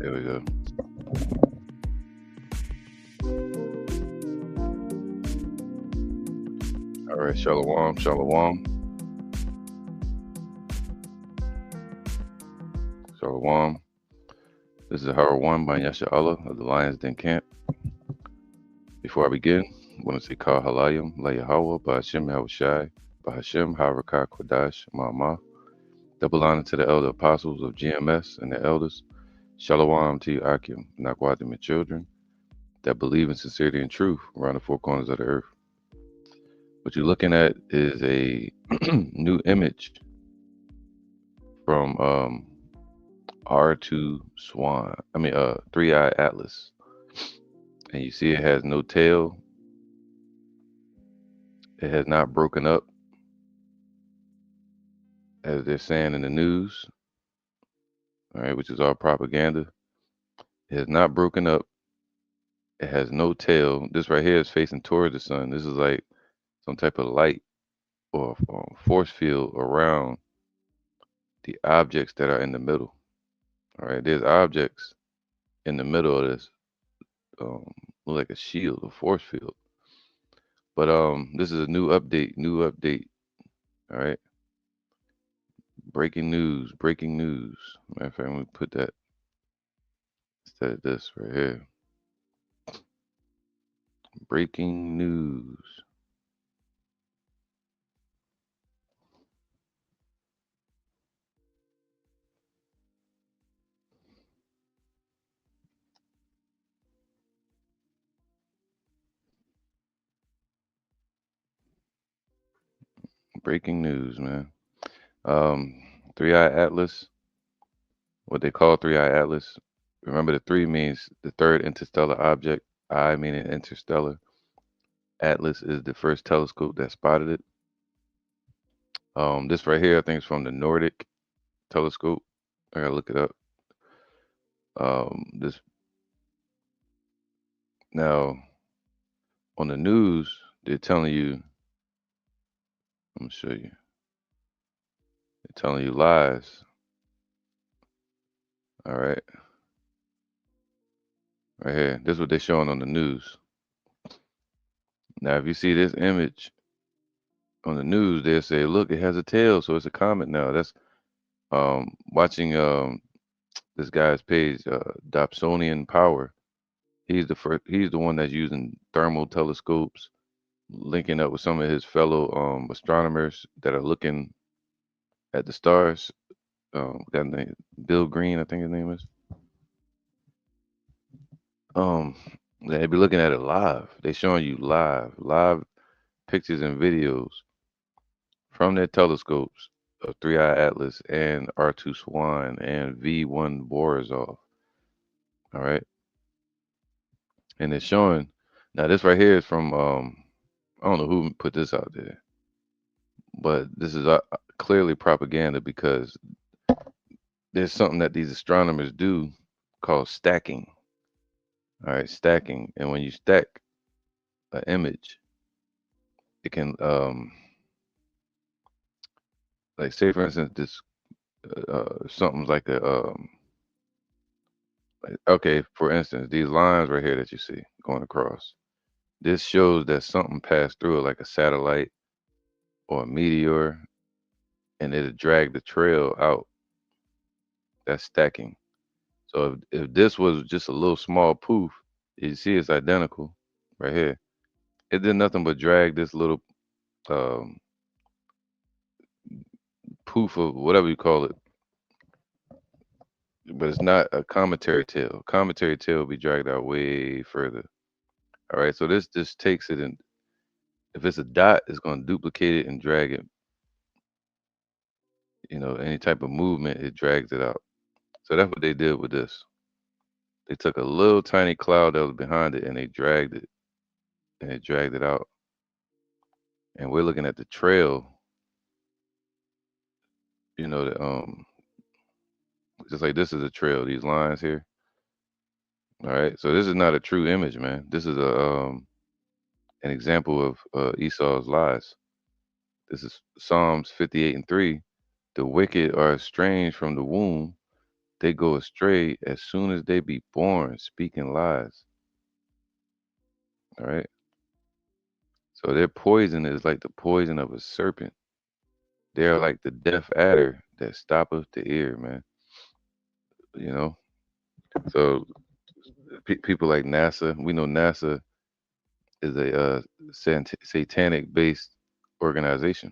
There we go. All right, Shalom, Shalom, Shalom. This is Howard One by Yasha Allah of the Lions Den Camp. Before I begin, I want to say Kal Halayim, La Yahweh, by Hashem Yahushai, by Hashem Harakah Kodash, Ma'amah. Double honor to the elder apostles of GMS and the elders. Shalom to you, Akim, Nakwadim, and children that believe in sincerity and truth around the four corners of the earth. What you're looking at is a new image from R2 Swan. 3-Eye Atlas. And you see it has no tail. It has not broken up, as they're saying in the news, all right, which is all propaganda. It has not broken up. It has no tail. This right here is facing towards the sun. This is like some type of light or force field around the objects that are in the middle. All right, there's objects in the middle of this, um, look like a shield, a force field. But this is a new update. New update. All right. Breaking news. Breaking news. Matter of fact, let me put that instead of this right here. Breaking news. Breaking news, man. Um, 3-Eye Atlas. What they call 3-Eye Atlas. Remember, the three means the third interstellar object. I meaning interstellar. Atlas is the first telescope that spotted it. This right here, I think, is from the Nordic telescope. I gotta look it up. This now on the news, they're telling you. I'm gonna show you. They're telling you lies. All right, right here. This is what they're showing on the news. Now, if you see this image on the news, they'll say, "Look, it has a tail, so it's a comet now." That's watching this guy's page, Dobsonian Power. He's the first. He's the one that's using thermal telescopes, linking up with some of his fellow astronomers that are looking at the stars. That name, Bill Green, I think his name is. Um, they be looking at it live. They showing you live pictures and videos from their telescopes of 3-Eye Atlas and R2 Swan and V1 Borisov. All right, and it's showing. Now this right here is from I don't know who put this out there, but this is clearly propaganda because there's something that these astronomers do called stacking. All right, stacking, and when you stack an image, it can like say for instance this something's like a like, okay, for instance these lines right here that you see going across, this shows that something passed through it like a satellite or a meteor, and it'll drag the trail out. That's stacking. So if this was just a little small poof, you see it's identical right here. It did nothing but drag this little um, poof of whatever you call it, but it's not a cometary tail. Cometary tail will be dragged out way further. All right, so this just takes it, and if it's a dot, it's going to duplicate it and drag it. Any type of movement, it drags it out. So that's what they did with this. They took a little tiny cloud that was behind it and they dragged it and it dragged it out. And we're looking at the trail, the just like this is a trail, these lines here. All right. So this is not a true image, man. This is a an example of Esau's lies. This is Psalms 58 and 3. The wicked are estranged from the womb. they go astray as soon as they be born, speaking lies. All right. So their poison is like the poison of a serpent. They're like the deaf adder that stoppeth the ear, man. You know. So people like NASA, we know NASA is a satanic based organization,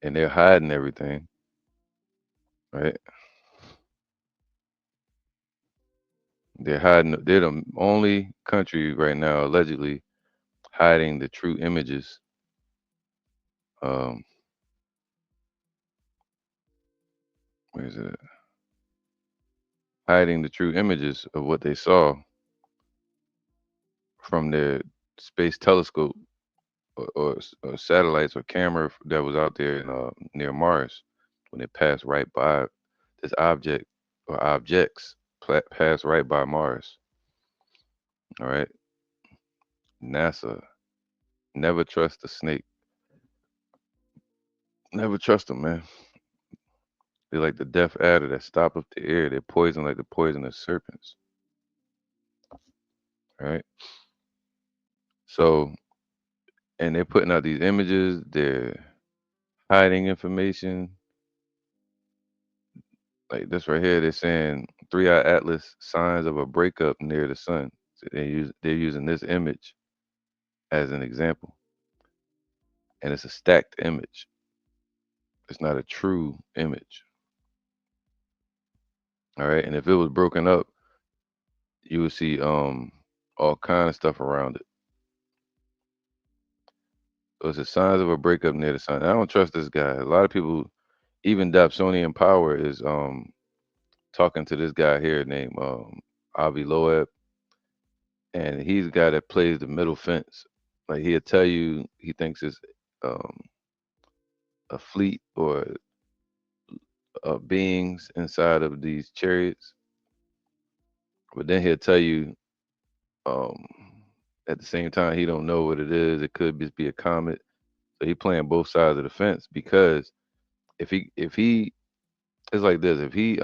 and they're hiding everything, right? They're hiding. They're the only country right now allegedly hiding the true images. Um, where is it? Hiding the true images of what they saw from their space telescope or satellites or camera that was out there in, near Mars when it passed right by this object or objects passed right by Mars. All right, NASA. Never trust a snake. Never trust them, man. They're like the deaf adder that stop up the air. They're poison like the poisonous serpents. Right. So, and they're putting out these images. They're hiding information. Like this right here, they're saying three-eye atlas signs of a breakup near the sun. So they're using this image as an example, and it's a stacked image. It's not a true image. All right, and if it was broken up, you would see all kind of stuff around it. So it's the signs of a breakup near the sun. I don't trust this guy. A lot of people, even Dobsonian Power, is talking to this guy here named Avi Loeb, and he's the guy that plays the middle fence. Like he'll tell you he thinks it's um, a fleet or beings inside of these chariots, but then he'll tell you um, at the same time he don't know what it is. It could just be a comet. So he playing both sides of the fence because if he it's like this, if he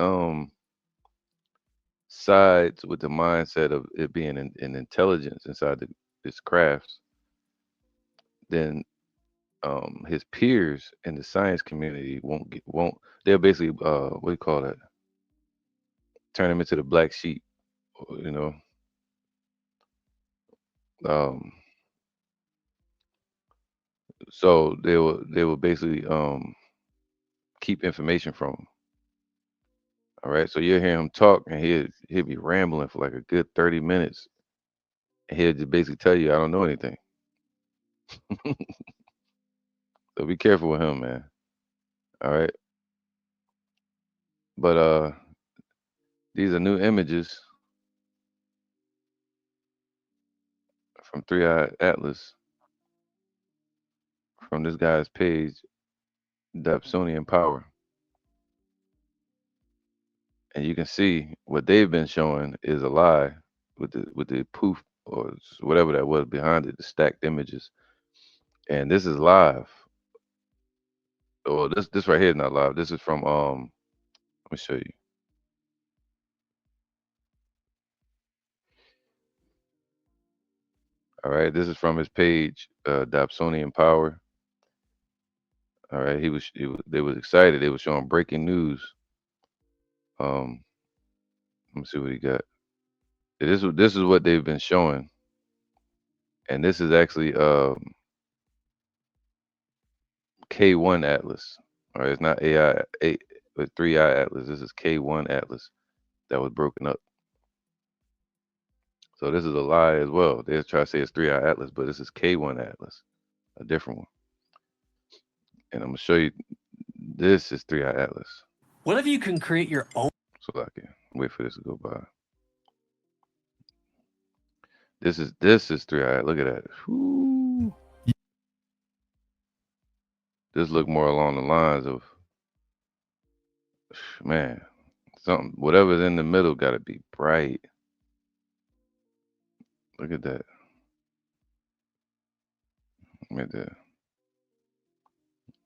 sides with the mindset of it being an intelligence inside this craft, then his peers in the science community won't they'll basically what do you call that? Turn him into the black sheep, you know. Um, so they will basically keep information from him. All right. So you'll hear him talk and he'll be rambling for like a good 30 minutes. And he'll just basically tell you, I don't know anything. So be careful with him, man. All right. But these are new images from Three Eye Atlas from this guy's page, Dobsonian Power. And you can see what they've been showing is a lie with the poof or whatever that was behind it, the stacked images. And this is live. Well, this right here is not live. This is from let me show you. All right, this is from his page, Dobsonian Power. All right, they was excited. They were showing breaking news. Um, let me see what he got. This is what they've been showing, and this is actually K1 Atlas. All right, it's not AI eight, but three eye Atlas. This is K1 Atlas that was broken up. So this is a lie as well. They try to say it's three eye Atlas, but this is K1 Atlas, a different one. And I'm gonna show you. This is three eye Atlas. What if you can create your own? So I can wait for this to go by. This is three eye. Look at that. Whew. This look more along the lines of man, something whatever's in the middle got to be bright. Look at that. Look at that.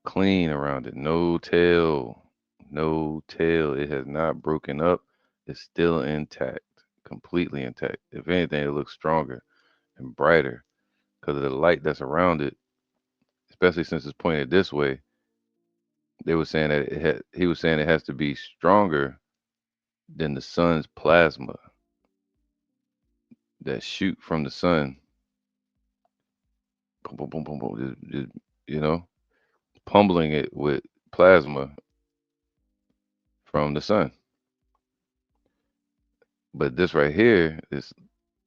Clean around it. No tail. No tail. It has not broken up. It's still intact, completely intact. If anything, it looks stronger and brighter because of the light that's around it, especially since it's pointed this way. They were saying that he was saying it has to be stronger than the sun's plasma that shoot from the sun. Boom, boom, boom, boom, boom, you know, pummeling it with plasma from the sun. But this right here, this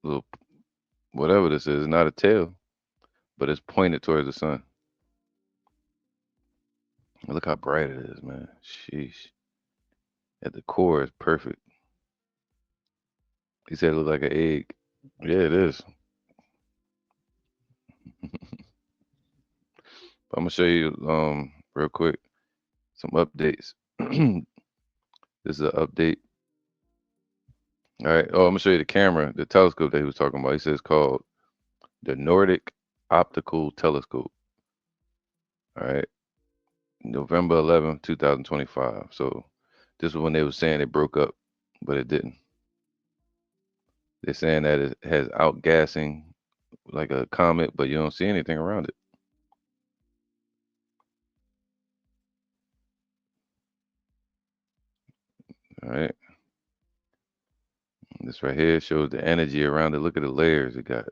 little whatever this is not a tail, but it's pointed towards the sun. Look how bright it is, man. Sheesh. At the core, it's perfect. He said it looked like an egg. Yeah, it is. I'm gonna show you real quick some updates. This is an update. All right. Oh, I'm gonna show you the camera, the telescope that he was talking about. He says it's called the Nordic Optical Telescope. All right. November 11th, 2025. So this was when they were saying it broke up, but it didn't. They're saying that it has outgassing like a comet, but you don't see anything around it. All right. This right here shows the energy around it. Look at the layers it got.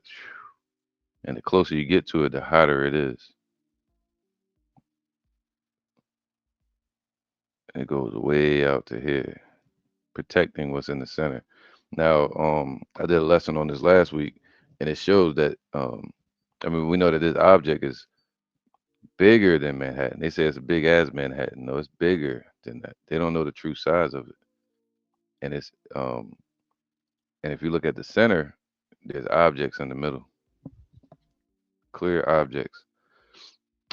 And the closer you get to it, the hotter it is. It goes way out to here, protecting what's in the center. Now, I did a lesson on this last week, and it shows that I mean, we know that this object is bigger than Manhattan. They say it's big as Manhattan. No, it's bigger than that. They don't know the true size of it. And it's and if you look at the center, there's objects in the middle, clear objects.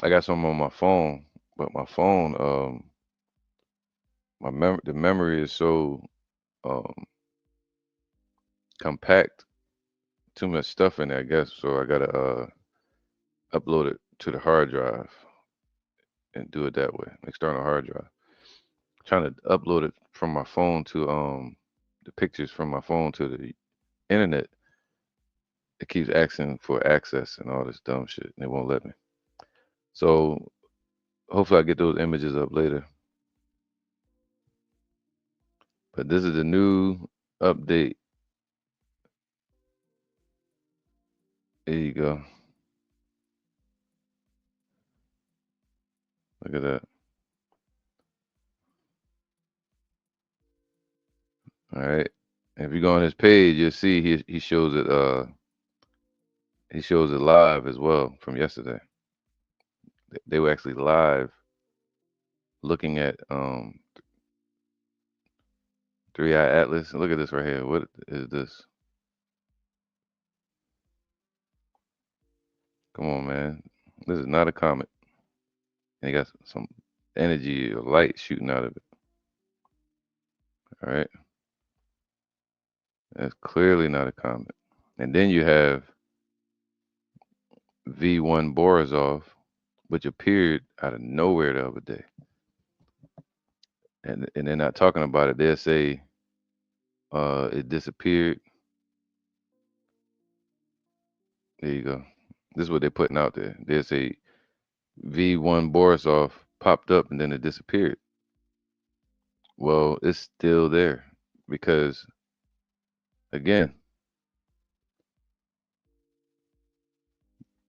I got some on my phone, but my phone, the memory is so um compact, too much stuff in there, I guess. So I gotta upload it to the hard drive and do it that way, external hard drive. Trying to upload it from my phone to the pictures from my phone to the internet. It keeps asking for access and all this dumb shit. And it won't let me. So hopefully I get those images up later. But this is the new update. There you go. Look at that. All right. If you go on his page, you'll see he shows it he shows it live as well from yesterday. They were actually live looking at 3i Atlas. Look at this right here. What is this? Come on, man. This is not a comet. And you got some energy or light shooting out of it. All right. That's clearly not a comet. And then you have V1 Borisov, which appeared out of nowhere the other day. And they're not talking about it. They'll say it disappeared. There you go. This is what they're putting out there. They'll say V1 Borisov popped up and then it disappeared. Well, it's still there because, again,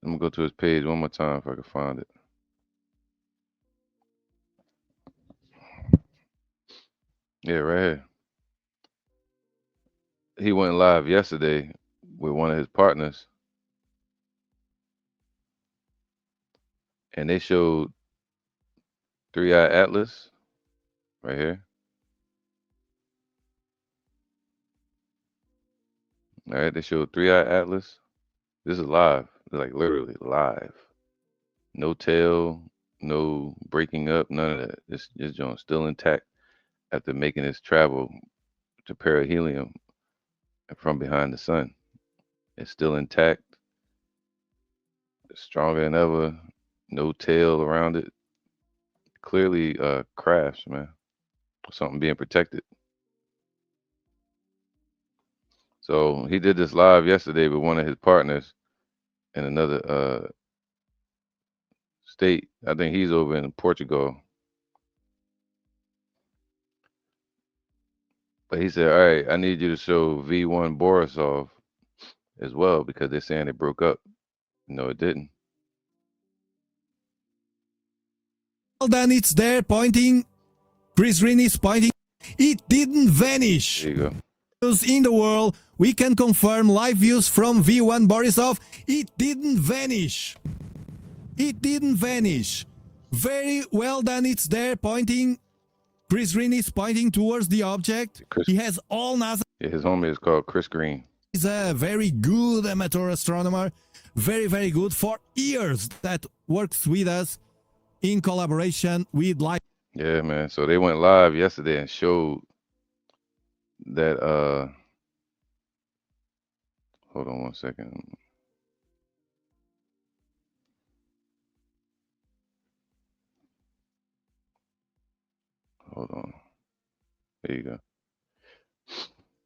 I'm gonna go to his page one more time if I can find it. Yeah, right here. He went live yesterday with one of his partners, and they showed 3i Atlas right here. All right, they showed 3i Atlas. This is live, like literally live. No tail, no breaking up, none of that. This joint still intact after making its travel to perihelion from behind the sun. It's still intact, stronger than ever. No tail around it. Clearly crashed, man. something being protected. So he did this live yesterday with one of his partners in another state. I think he's over in Portugal. But he said, "All right, I need you to show V1 Borisov as well because they're saying it broke up." No, it didn't. Well, then it's there pointing. Chris Green is pointing. It didn't vanish. There you go. In the world, we can confirm live views from V1 Borisov. It didn't vanish. It didn't vanish. Very well done. It's there pointing. Chris Green is pointing towards the object. Chris, He has all NASA. yeah, his homie is called Chris Green. He's a very good amateur astronomer. Very, very good. For years that works with us in collaboration with live. Yeah, man. So they went live yesterday and showed that hold on one second. Hold on. There you go.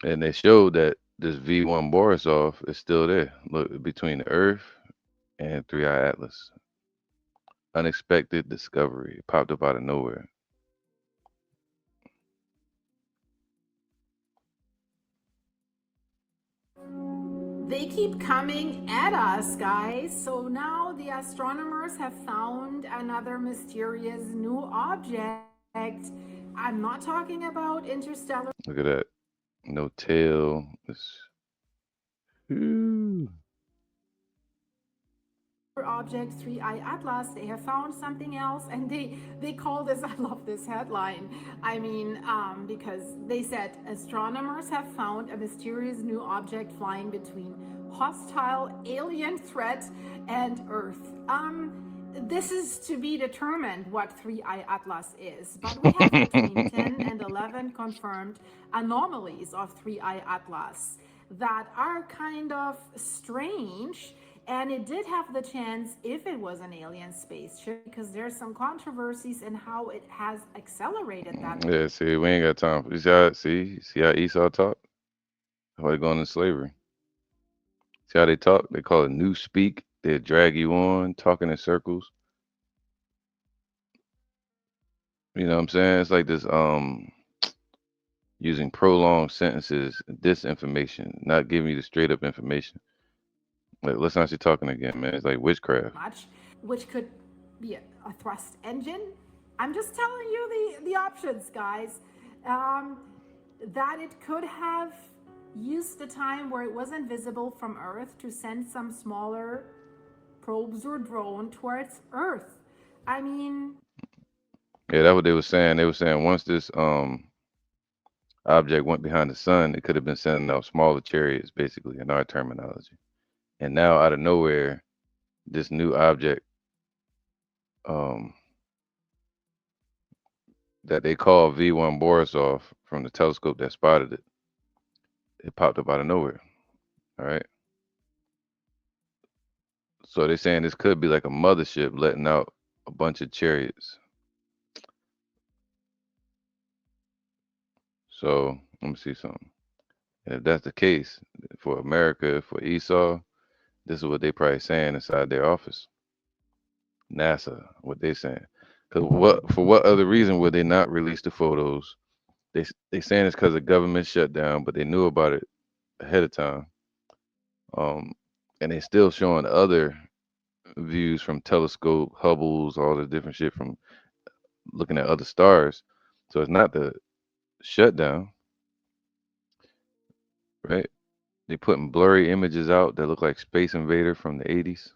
And they showed that this V1 Borisov is still there. Look between the Earth and Three Eye Atlas. Unexpected discovery. It popped up out of nowhere. They keep coming at us, guys. So now the astronomers have found another mysterious new object. I'm not talking about interstellar Look at that. No tail. Ooh. object, 3I Atlas. They have found something else, and they call this. I love this headline. I mean, because they said astronomers have found a mysterious new object flying between hostile alien threat and Earth. This is to be determined what 3I Atlas is, but we have between 10 and 11 confirmed anomalies of 3I Atlas that are kind of strange. And it did have the chance if it was an alien spaceship, because there's some controversies in how it has accelerated that. Yeah, see, we ain't got time for see how Esau talk? How they going into slavery. See how they talk? They call it new speak. They drag you on, talking in circles. You know what I'm saying? It's like this using prolonged sentences, disinformation, not giving you the straight up information. Like, listen how she talking again, man. It's like witchcraft. Much, which could be a thrust engine. I'm just telling you the options, guys. That it could have used the time where it wasn't visible from Earth to send some smaller probes or drone towards Earth. I mean, Yeah, that's what they were saying. They were saying once this object went behind the sun, it could have been sending out smaller chariots, basically, in our terminology. And now out of nowhere, this new object um that they call V1 Borisov from the telescope that spotted it, it popped up out of nowhere. All right. So they're saying this could be like a mothership letting out a bunch of chariots. So let me see something. And if that's the case for America, for Esau, this is what they probably saying inside their office. NASA, what they saying. Because for what other reason would they not release the photos? They saying it's because of government shutdown, but they knew about it ahead of time. And they still showing other views from telescope, Hubble's, all the different shit from looking at other stars. So it's not the shutdown, right? They putting blurry images out that look like Space Invader from the 80s.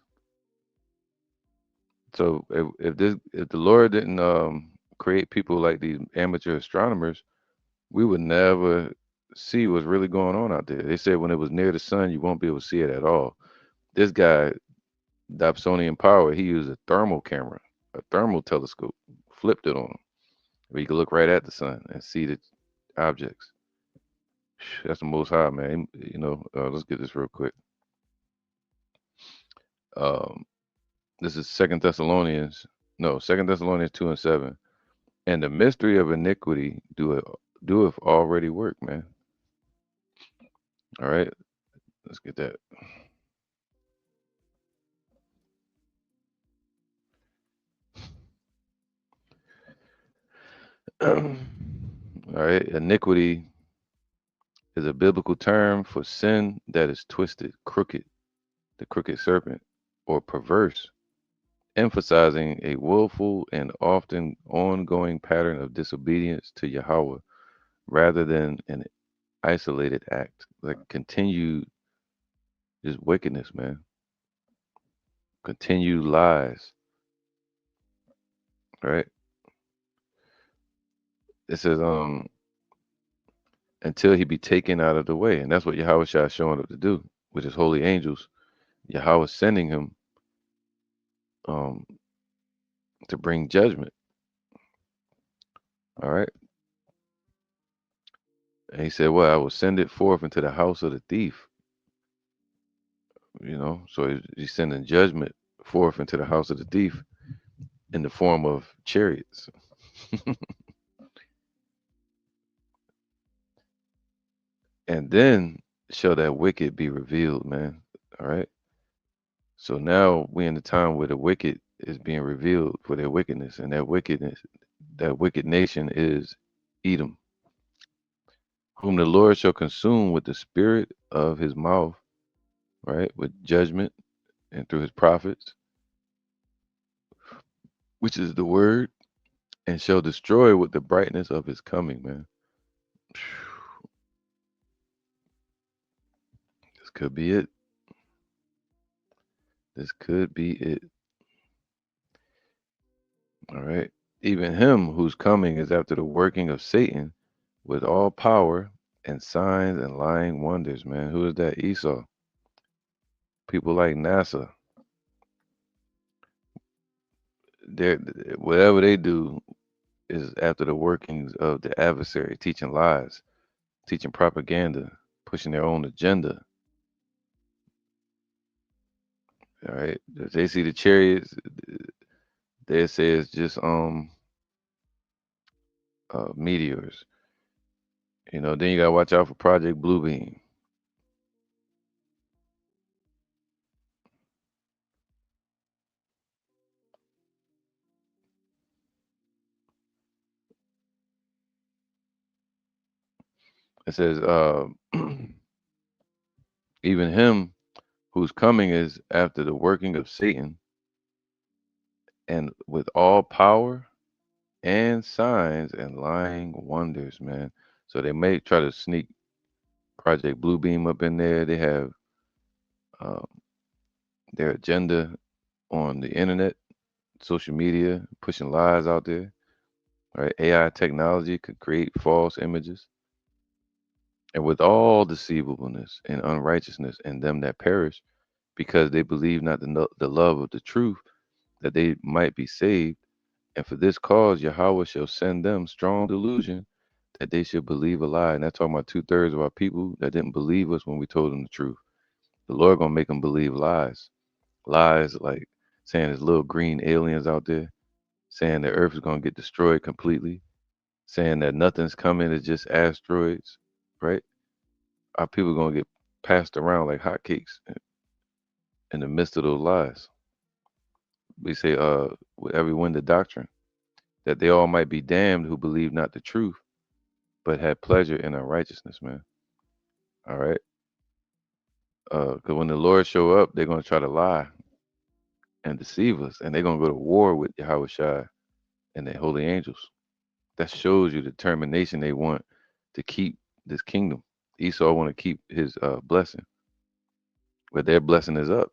So if the Lord didn't create people like these amateur astronomers, we would never see what's really going on out there. They said when it was near the sun, you won't be able to see it at all. This guy, Dobsonian Power, he used a thermal camera, a thermal telescope, flipped it on him, where you can look right at the sun and see the objects. That's the Most High, man. You know, let's get this real quick. Um, this is Second Thessalonians 2:7. And the mystery of iniquity doeth already work, man. All right, let's get that. All right, iniquity is a biblical term for sin that is twisted, crooked, the crooked serpent, or perverse, emphasizing a willful and often ongoing pattern of disobedience to Yahweh rather than an isolated act, like continued just wickedness, man. Continued lies, right? It says, until he be taken out of the way. And that's what Yahweh Shah is showing up to do with his holy angels. Yahweh sending him um to bring judgment. All right. And he said, well, I will send it forth into the house of the thief. So he's sending judgment forth into the house of the thief in the form of chariots. And then shall that wicked be revealed, man. All right. So now we in the time where the wicked is being revealed for their wickedness, and that wicked nation is Edom, whom the Lord shall consume with the spirit of his mouth, right, with judgment and through his prophets, which is the word, and shall destroy with the brightness of his coming, man. This could be it. This could be it. All right. Even him whose coming is after the working of Satan with all power and signs and lying wonders, man. Who is that? Esau. People like NASA. They're whatever they do is after the workings of the adversary, teaching lies, teaching propaganda, pushing their own agenda. All right. If they see the chariots, they say it's just meteors. Then you gotta watch out for Project Bluebeam. It says, even him whose coming is after the working of Satan, and with all power and signs and lying wonders, man. So they may try to sneak Project Bluebeam up in there. They have um, their agenda on the internet, social media, pushing lies out there. Right? AI technology could create false images. And with all deceivableness and unrighteousness in them that perish, because they believe not the love of the truth, that they might be saved. And for this cause, Yahweh shall send them strong delusion that they should believe a lie. And that's talking about 2/3 of our people that didn't believe us when we told them the truth. The Lord gonna make them believe lies. Lies like saying there's little green aliens out there, saying the earth is gonna get destroyed completely, saying that nothing's coming, it's just asteroids, right? Our people gonna get passed around like hotcakes in the midst of those lies. We say, with every wind of doctrine, that they all might be damned who believe not the truth, but had pleasure in unrighteousness, man. All right. Because when the Lord show up, they're gonna try to lie and deceive us, and they're gonna go to war with Yahweh Shai and their holy angels. That shows you the determination they want to keep this kingdom. Esau want to keep his blessing, but their blessing is up.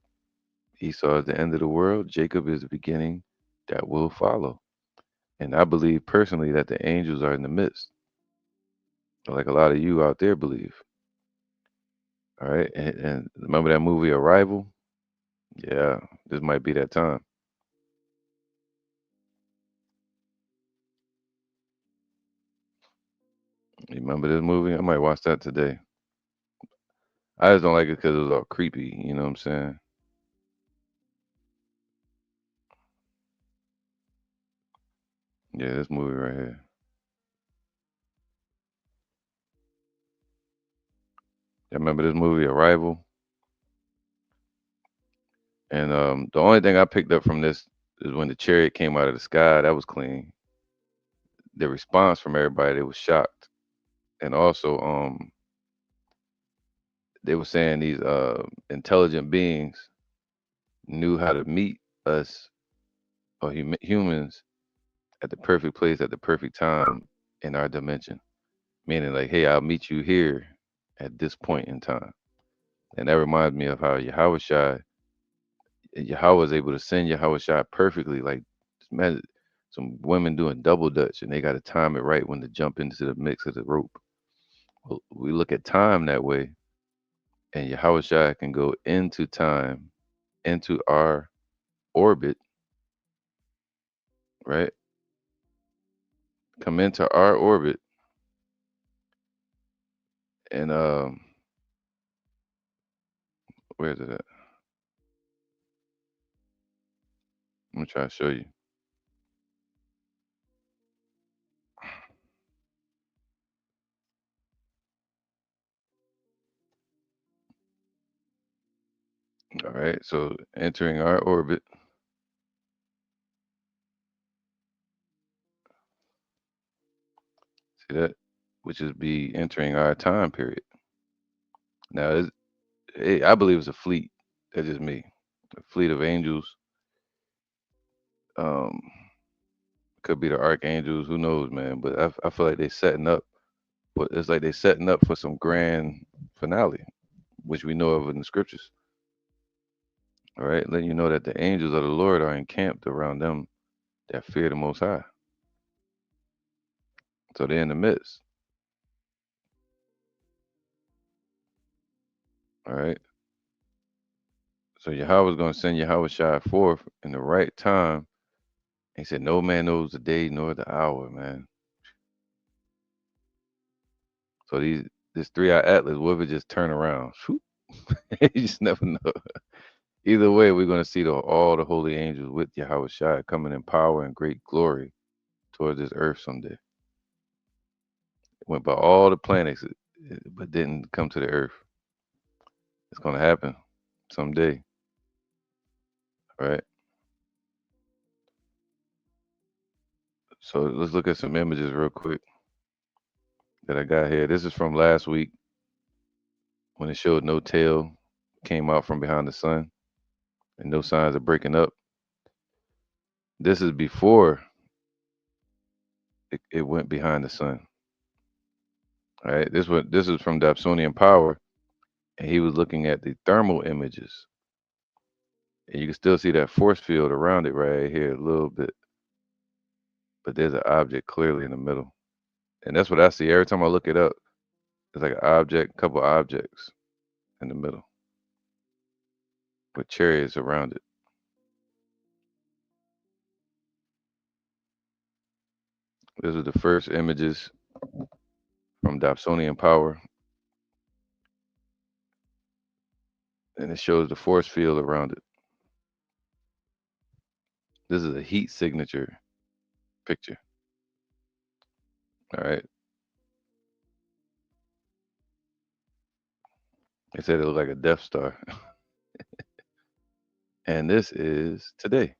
Esau is the end of the world. Jacob is the beginning that will follow. And I believe personally that the angels are in the midst, like a lot of you out there believe. All right. And remember that movie Arrival? Yeah, this might be that time. You remember this movie? I might watch that today. I just don't like it because it was all creepy. You know what I'm saying? Yeah, this movie right here. I remember this movie, Arrival, and the only thing I picked up from this is when the chariot came out of the sky. That was clean. The response from everybody, they was shocked, and also they were saying these intelligent beings knew how to meet us or humans at the perfect place at the perfect time in our dimension. Meaning, like, hey, I'll meet you here at this point in time. And that reminds me of how Yahweh was able to send Yahweh Shai perfectly. Like, man, some women doing double dutch and they got to time it right when to jump into the mix of the rope. Well, we look at time that way, and Yahweh Shai can go into time, into our orbit, right? Come into our orbit, and where is it at? I'm gonna try to show you. All right, so entering our orbit, see that, which is be entering our time period. Now, I believe it's a fleet. That's just me. A fleet of angels. Um, could be the archangels. Who knows, man? But I feel like they setting up. But it's like they setting up for some grand finale, which we know of in the scriptures. All right, letting you know that the angels of the Lord are encamped around them that fear the Most High. So they're in the midst. All right. So Yahweh's going to send Yahweh Shai forth in the right time. He said, "No man knows the day nor the hour, man." So this 3-eye atlas, what if it just turn around? Shoot. You just never know. Either way, we're going to see all the holy angels with Yahweh Shai coming in power and great glory towards this earth someday. It went by all the planets, but didn't come to the earth. It's going to happen someday. All right. So let's look at some images real quick that I got here. This is from last week when it showed no tail came out from behind the sun and no signs of breaking up. This is before it went behind the sun. All right. This is from Dobsonian Power, and he was looking at the thermal images. And you can still see that force field around it right here a little bit, but there's an object clearly in the middle. And that's what I see every time I look it up. It's like an object, couple objects in the middle with chariots around it. These are the first images from Dobsonian Power, and it shows the force field around it. This is a heat signature picture. All right. They said it looked like a Death Star. And this is today.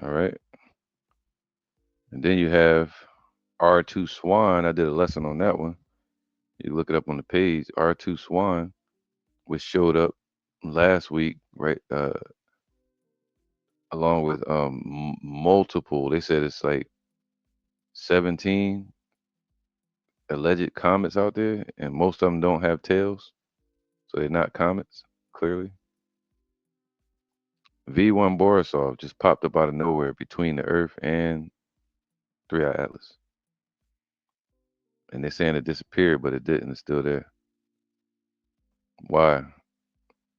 All right. And then you have R2 Swan. I did a lesson on that one. You look it up on the page. R2 Swan, which showed up last week, right? Along with multiple. They said it's like 17 alleged comets out there, and most of them don't have tails, so they're not comets. Clearly, V1 Borisov just popped up out of nowhere between the Earth and 3-eye Atlas, and they're saying it disappeared, but it didn't. It's still there. Why?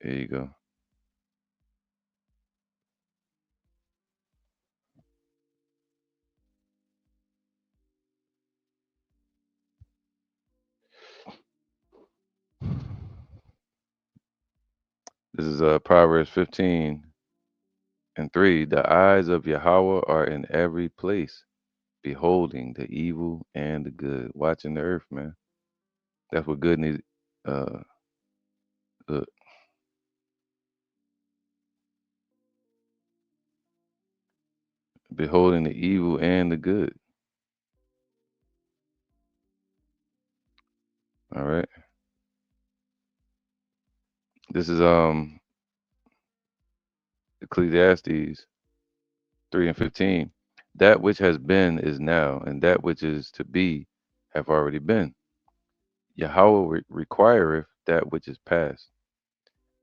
There you go. This is Proverbs 15. And 3, the eyes of Yahweh are in every place, beholding the evil and the good, watching the earth, man. That's what good needs. Uh, look, beholding the evil and the good. All right. This is Ecclesiastes 3 and 15. That which has been is now, and that which is to be have already been. Yahweh requireth that which is past.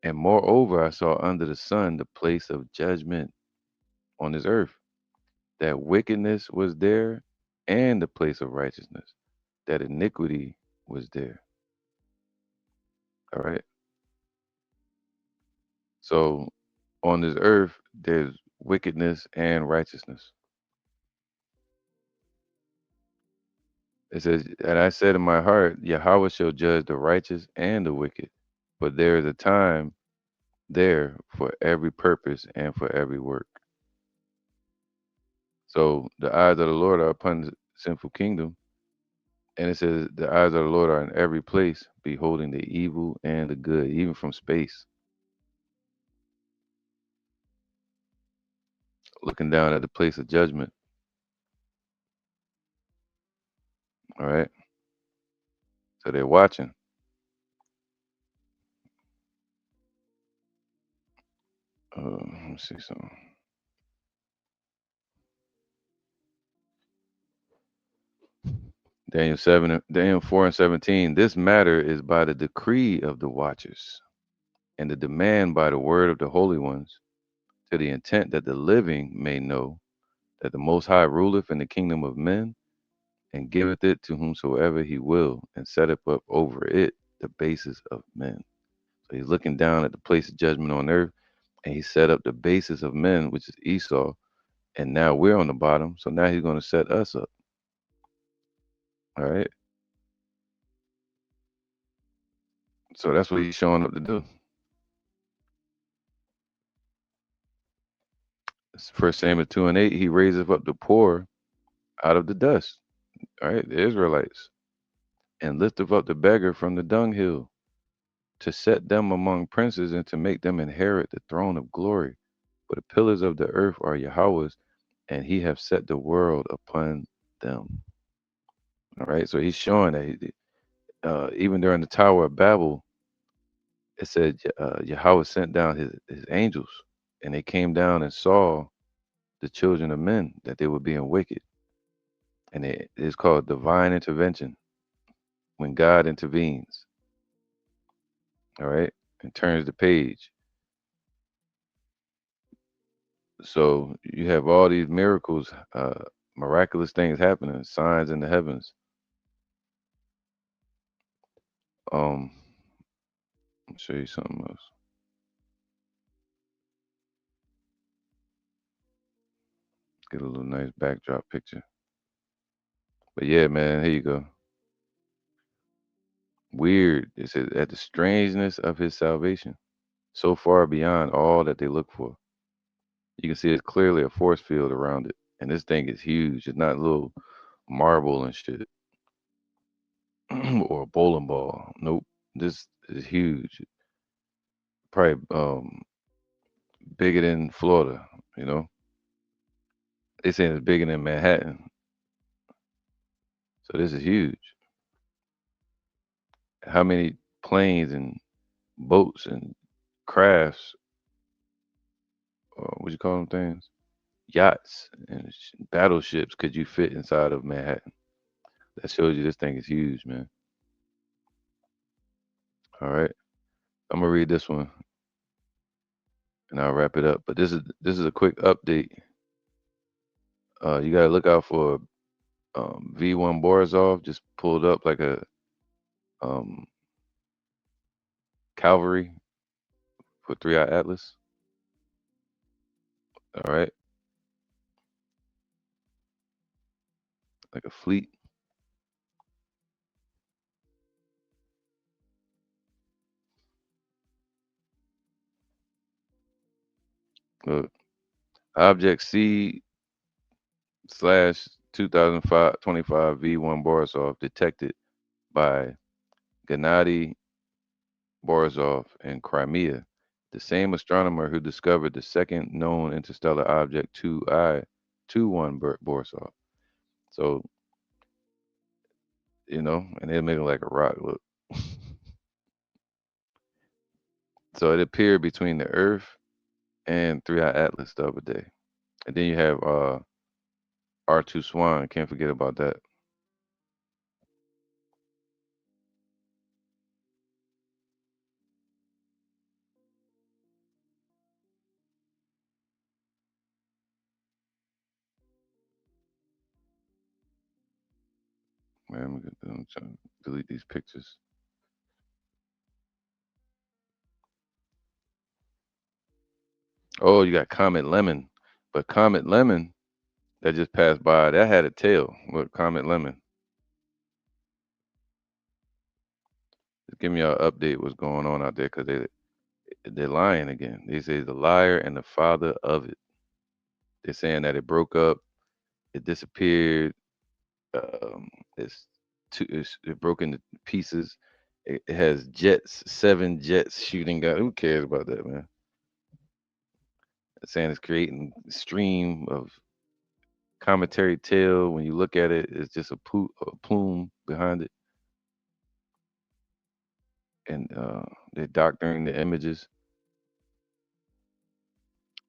And moreover, I saw under the sun the place of judgment on this earth, that wickedness was there, and the place of righteousness, that iniquity was there. All right. So on this earth, there's wickedness and righteousness. It says, and I said in my heart, Yahweh shall judge the righteous and the wicked. But there is a time there for every purpose and for every work. So the eyes of the Lord are upon the sinful kingdom. And it says, the eyes of the Lord are in every place, beholding the evil and the good, even from space, looking down at the place of judgment. All right. So they're watching. Let me see something. Daniel 4 and 17. This matter is by the decree of the watchers, and the demand by the word of the holy ones, to the intent that the living may know that the Most High ruleth in the kingdom of men, and giveth it to whomsoever he will, and setteth up over it the basis of men. So he's looking down at the place of judgment on earth, and he set up the basis of men, which is Esau, and now we're on the bottom. So now he's going to set us up. All right. So that's what he's showing up to do. First Samuel 2 and 8, he raiseth up the poor out of the dust, all right, the Israelites, and lifteth up the beggar from the dunghill, to set them among princes and to make them inherit the throne of glory. For the pillars of the earth are Yahweh's, and he hath set the world upon them. All right, so he's showing that even during the Tower of Babel, it said Yahweh sent down his angels, and they came down and saw the children of men that they were being wicked. And it is called divine intervention, when God intervenes, all right, and turns the page. So you have all these miracles, miraculous things happening, signs in the heavens. I'll show you something else. Get a little nice backdrop picture. But yeah, man, here you go. Weird. It says, at the strangeness of his salvation, so far beyond all that they look for. You can see it's clearly a force field around it. And this thing is huge. It's not little marble and shit or a bowling ball. Nope. This is huge. Probably bigger than Florida, you know. They saying it's bigger than Manhattan. So this is huge. How many planes and boats and crafts, or what you call them things? Yachts and battleships could you fit inside of Manhattan? That shows you this thing is huge, man. All right. I'm gonna read this one and I'll wrap it up. But this is a quick update. You gotta look out for V1 Borisov just pulled up like a um, cavalry for 3 Eye Atlas. All right, like a fleet. Look, Object C slash 2025 V1 Borisov detected by Gennady Borisov in Crimea, the same astronomer who discovered the second known interstellar object 2I 21 Borisov. So, and they make it like a rock look. So it appeared between the Earth and 3i Atlas the other day. And then you have R2 Swan. Can't forget about that. Man, I'm trying to delete these pictures. Oh, you got Comet Lemon. But Comet Lemon that just passed by, that had a tail. Look, Comet Lemon. Just give me an update what's going on out there because they're lying again. They say the liar and the father of it. They're saying that it broke up, it disappeared, um, it broke into pieces. It has jets, 7 jets shooting out. Who cares about that, man? It's saying it's creating a stream of cometary tail. When you look at it, it's just a plume behind it, and they're doctoring the images.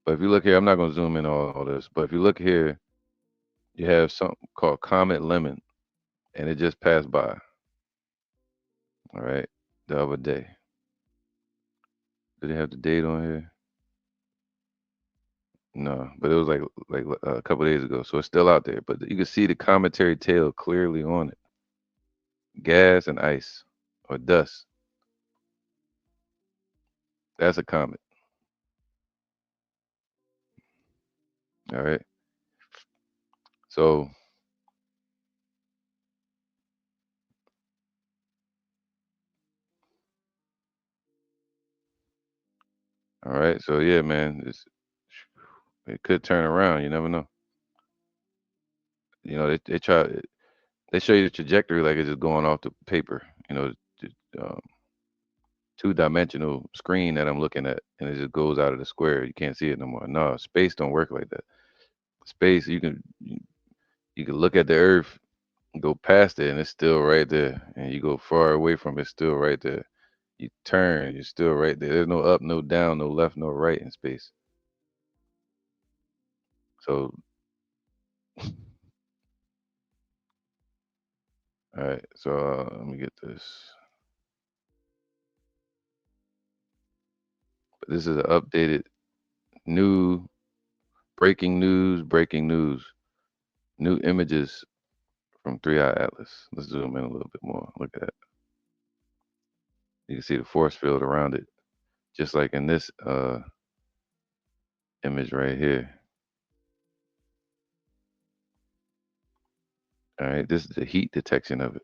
But if you look here, I'm not going to zoom in on all this. But if you look here, you have something called Comet Lemon, and it just passed by. All right, the other day. Did they have the date on here? No, but it was like a couple days ago, so it's still out there. But you can see the cometary tail clearly on it. Gas and ice or dust. That's a comet. All right. So all right. So yeah, man, it could turn around. You never know. They show you the trajectory like it's just going off the paper. The, um, two-dimensional screen that I'm looking at, and it just goes out of the square. You can't see it no more. No, space don't work like that. Space, you can look at the Earth, go past it, and it's still right there. And you go far away from it, it's still right there. You turn, you're still right there. There's no up, no down, no left, no right in space. So, all right. So let me get this. This is an updated new breaking news. Breaking news. New images from 3i Atlas. Let's zoom in a little bit more. Look at that. You can see the force field around it, just like in this image right here. All right, this is the heat detection of it.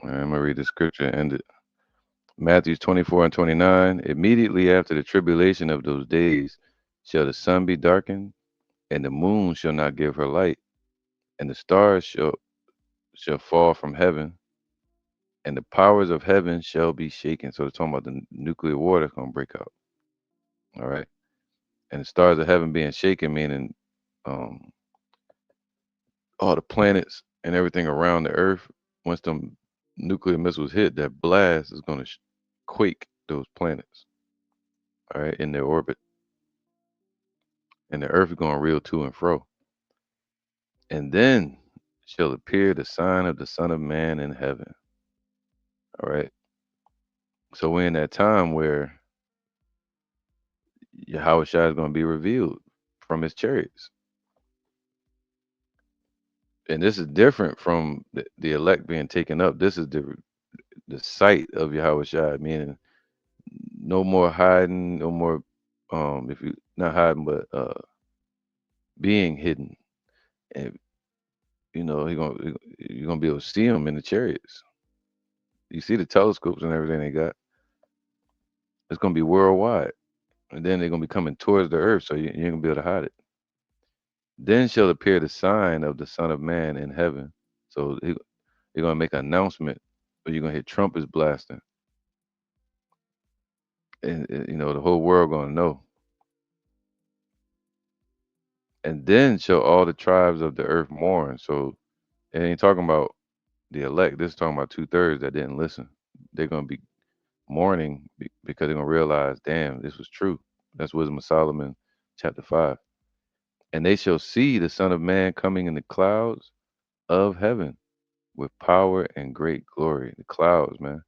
All right, I'm gonna read the scripture and end it. Matthew 24 and 29. Immediately after the tribulation of those days shall the sun be darkened, and the moon shall not give her light, and the stars shall fall from heaven, and the powers of heaven shall be shaken. So they're talking about the nuclear war that's gonna break out. All right. And the stars of heaven being shaken, meaning um, all the planets and everything around the Earth. Once them nuclear missiles hit, that blast is going to quake those planets, all right, in their orbit, and the Earth is going to reel to and fro. And then shall appear the sign of the Son of Man in heaven. All right. So we're in that time where Yahweh Shai is going to be revealed from his chariots. And this is different from the elect being taken up. This is the sight of Yahweh Shai, meaning no more hiding, no more if you not hiding but being hidden. And you're gonna be able to see him in the chariots. You see the telescopes and everything they got. It's gonna be worldwide, and then they're gonna be coming towards the earth, so you ain't gonna be able to hide it. Then shall appear the sign of the Son of Man in heaven. So they're gonna make an announcement, or you're gonna hear trumpets blasting, and the whole world gonna know. And then shall all the tribes of the earth mourn. So it ain't talking about the elect. This is talking about 2/3 that didn't listen. They're gonna be mourning because they're gonna realize, damn, this was true. That's Wisdom of Solomon, chapter 5. And they shall see the Son of Man coming in the clouds of heaven with power and great glory. The clouds, man,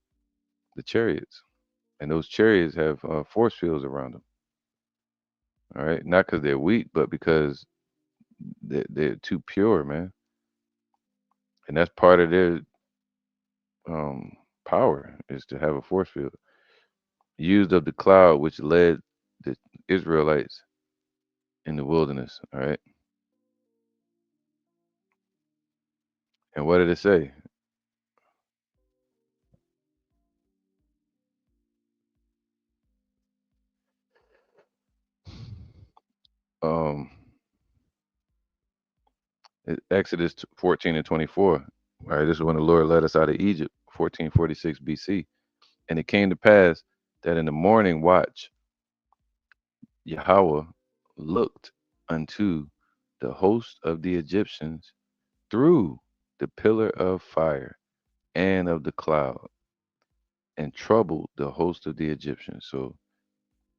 the chariots, and those chariots have force fields around them. All right, not because they're weak, but because they're too pure, man, and that's part of their power is to have a force field. Used of the cloud which led the Israelites in the wilderness. All right, and what did it say? Um, Exodus 14 and 24. All right, this is when the Lord led us out of Egypt, 1446 BC. And it came to pass that in the morning watch, Yahweh looked unto the host of the Egyptians through the pillar of fire and of the cloud and troubled the host of the Egyptians. So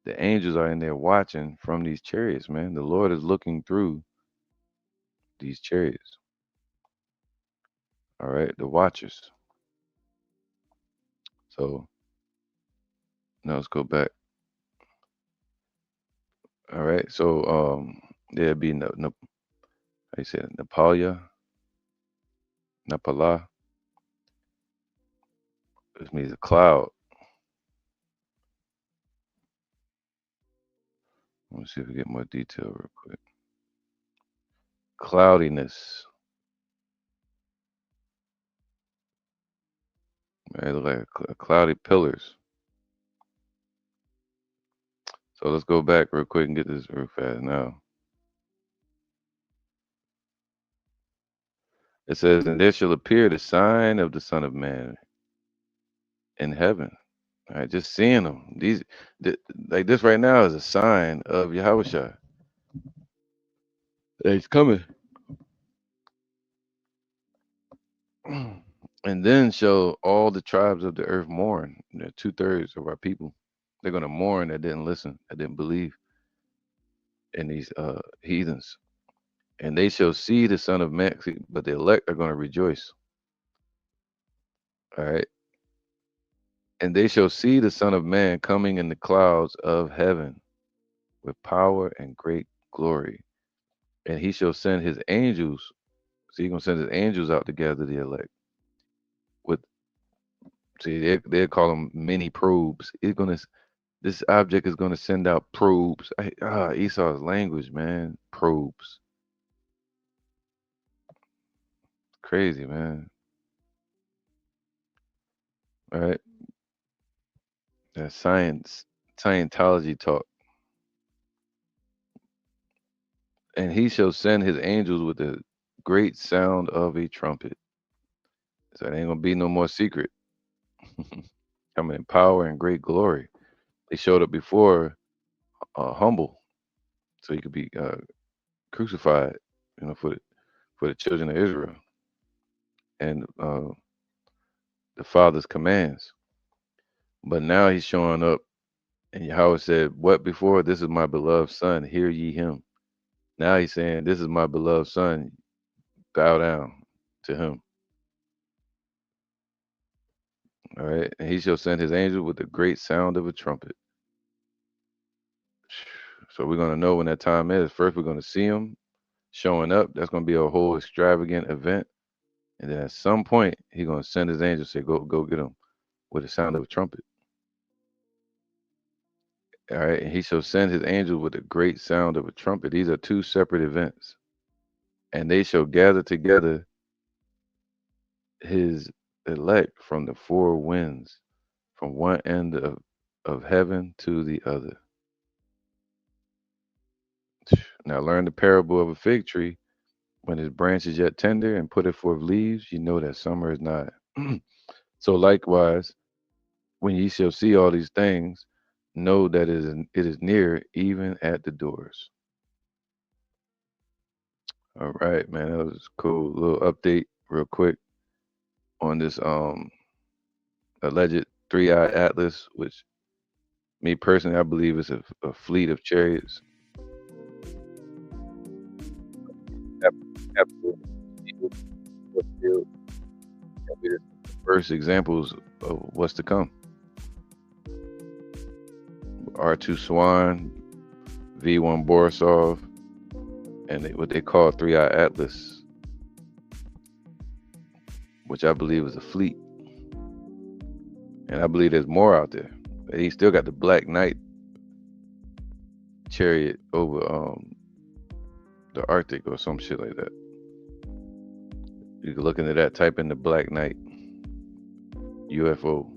the angels are in there watching from these chariots, man. The Lord is looking through these chariots. All right, the watchers. So now let's go back. All right, so there'd be how you say it, Napalia, Napala. This means a cloud. Let's see if we get more detail real quick. Cloudiness. Right, look like cloudy pillars. So let's go back real quick and get this real fast now. It says, and there shall appear the sign of the Son of Man in heaven. All right, just seeing them. Like this right now is a sign of Yahushua. He's coming. And then shall all the tribes of the earth mourn. 2/3 of our people. They're gonna mourn that didn't listen, that didn't believe in these heathens. And they shall see the Son of Man, but the elect are gonna rejoice. All right. And they shall see the Son of Man coming in the clouds of heaven with power and great glory. And he shall send his angels. So he's gonna send his angels out to gather the elect. With they call them mini probes. This object is gonna send out probes. Esau's language, man. Probes. Crazy, man. All right. That's Scientology talk. And he shall send his angels with a great sound of a trumpet. So it ain't gonna be no more secret. Coming in power and great glory. They showed up before humble, so he could be crucified, for the children of Israel and the Father's commands. But now he's showing up, and Yahweh said, "What before? This is my beloved Son. Hear ye him." Now he's saying, "This is my beloved Son. Bow down to him." All right, and he shall send his angel with the great sound of a trumpet. So we're gonna know when that time is. First, we're gonna see him showing up. That's gonna be a whole extravagant event. And then at some point, he's gonna send his angel, say, go get him with the sound of a trumpet. All right. And he shall send his angel with a great sound of a trumpet. These are two separate events. And they shall gather together his elect from the four winds, from one end of heaven to the other. Now learn the parable of a fig tree. When its branch is yet tender and putteth forth leaves, you know that summer is nigh. So likewise, when ye shall see all these things, know that it is near, even at the doors. All right, man. That was a cool little update, real quick, on this alleged three-eye atlas, which me personally I believe is a fleet of chariots. First examples of what's to come. R2 Swan, V1 Borisov, and what they call Three-Eye Atlas, which I believe is a fleet. And I believe there's more out there. He still got the Black Knight chariot over the Arctic or some shit like that. You can look into that, type in the Black Knight UFO.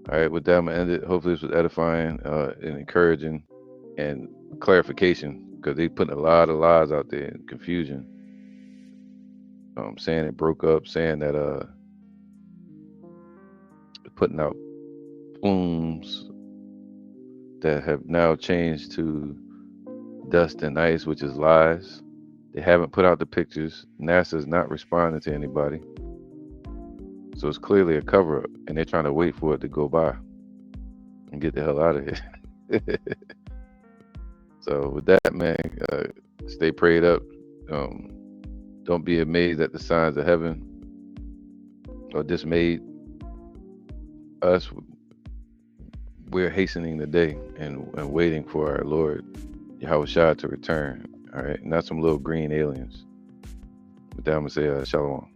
All right, with that, I'm gonna end it. Hopefully this was edifying and encouraging and clarification, because they putting a lot of lies out there and confusion. Saying it broke up, saying that putting out plumes that have now changed to dust and ice, which is lies. They haven't put out the pictures. NASA's not responding to anybody. So it's clearly a cover-up, and they're trying to wait for it to go by and get the hell out of here. So with that, man, stay prayed up. Don't be amazed at the signs of heaven or dismayed. Us, we're hastening the day and waiting for our Lord Yahushua to return. All right, not some little green aliens. With that, I'm gonna say shalom.